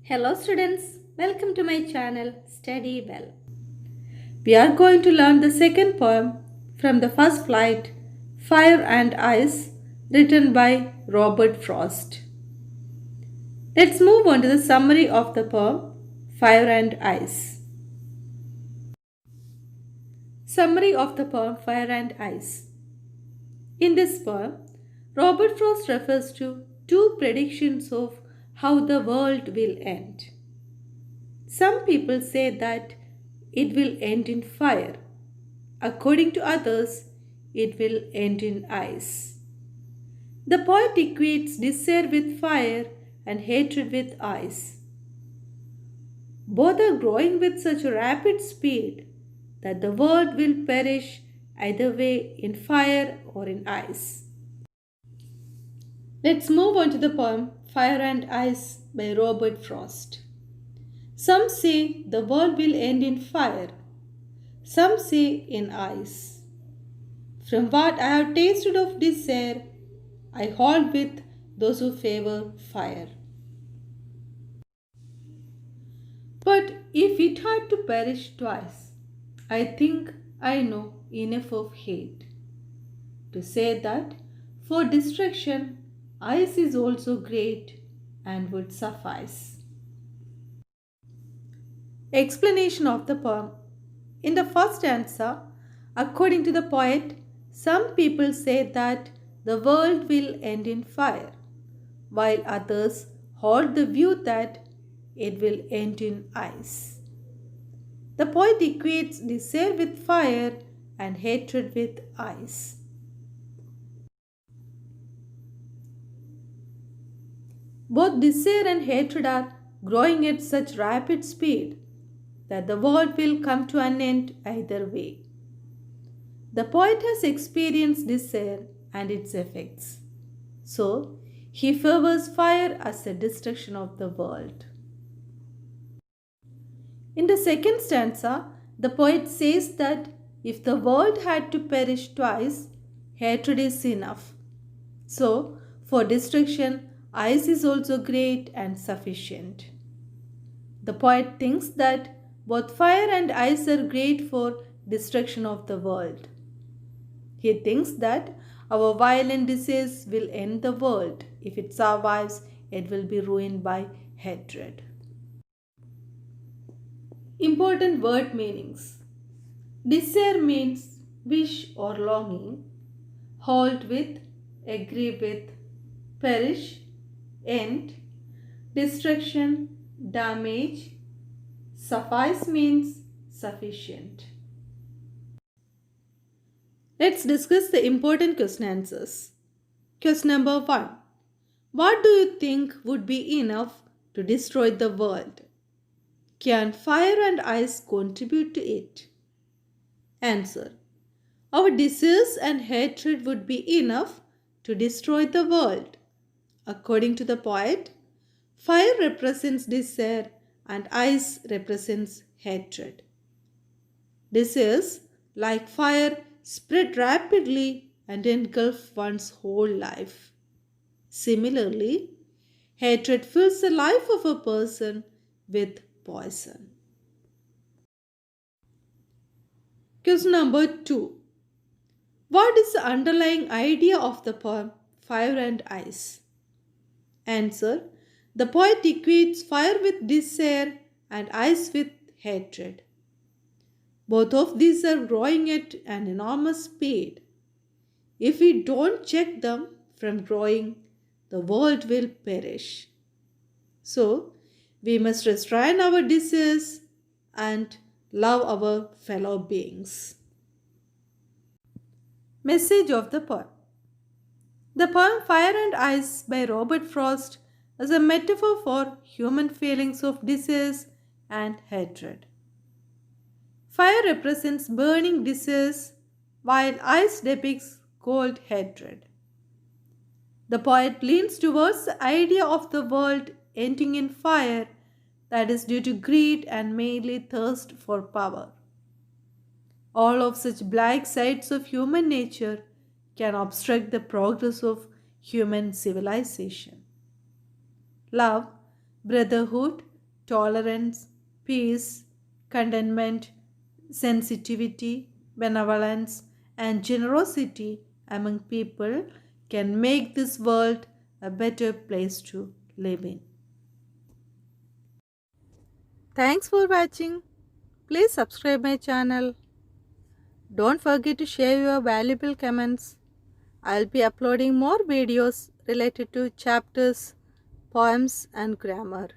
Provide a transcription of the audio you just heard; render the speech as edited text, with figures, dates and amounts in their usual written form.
Hello students, welcome to my channel Study Well. We are going to learn the second poem from the first flight, Fire and Ice, written by Robert Frost. Let's move on to the summary of the poem, Fire and Ice. Summary of the poem, Fire and Ice. In this poem, Robert Frost refers to two predictions of how the world will end. Some people say that it will end in fire. According to others, it will end in ice. The poet equates desire with fire and hatred with ice. Both are growing with such rapid speed that the world will perish either way in fire or in ice. Let's move on to the poem Fire and Ice by Robert Frost. Some say the world will end in fire, some say in ice. From what I have tasted of desire, I hold with those who favor fire. But if it had to perish twice, I think I know enough of hate to say that for destruction, ice is also great and would suffice. Explanation of the poem. In the first stanza, according to the poet, some people say that the world will end in fire, while others hold the view that it will end in ice. The poet equates desire with fire and hatred with ice. Both desire and hatred are growing at such rapid speed that the world will come to an end either way. The poet has experienced desire and its effects, so he favors fire as a destruction of the world. In the second stanza, the poet says that if the world had to perish twice, hatred is enough. So, for destruction, ice is also great and sufficient. The poet thinks that both fire and ice are great for destruction of the world. He thinks that our violent disease will end the world. If it survives, it will be ruined by hatred. Important word meanings. Desire means wish or longing. Hold with, agree with, perish, end, destruction, damage. Suffice means sufficient. Let's discuss the important question answers. Question number 1. What do you think would be enough to destroy the world? Can fire and ice contribute to it? Answer. Our desires and hatred would be enough to destroy the world. According to the poet, fire represents desire and ice represents hatred. Desires, like fire, spread rapidly and engulf one's whole life. Similarly, hatred fills the life of a person with poison. Question number 2. What is the underlying idea of the poem Fire and Ice? Answer. The poet equates fire with desire and ice with hatred. Both of these are growing at an enormous speed. If we don't check them from growing, the world will perish. So, we must restrain our desires and love our fellow beings. Message of the poem. The poem Fire and Ice by Robert Frost is a metaphor for human feelings of desires and hatred. Fire represents burning desires, while ice depicts cold hatred. The poet leans towards the idea of the world ending in fire, that is due to greed and mainly thirst for power. All of such black sides of human nature can obstruct the progress of human civilization. Love, brotherhood, tolerance, peace, contentment, sensitivity, benevolence, and generosity among people can make this world a better place to live in. Thanks for watching. Please subscribe my channel. Don't forget to share your valuable comments. I'll be uploading more videos related to chapters, poems, and grammar.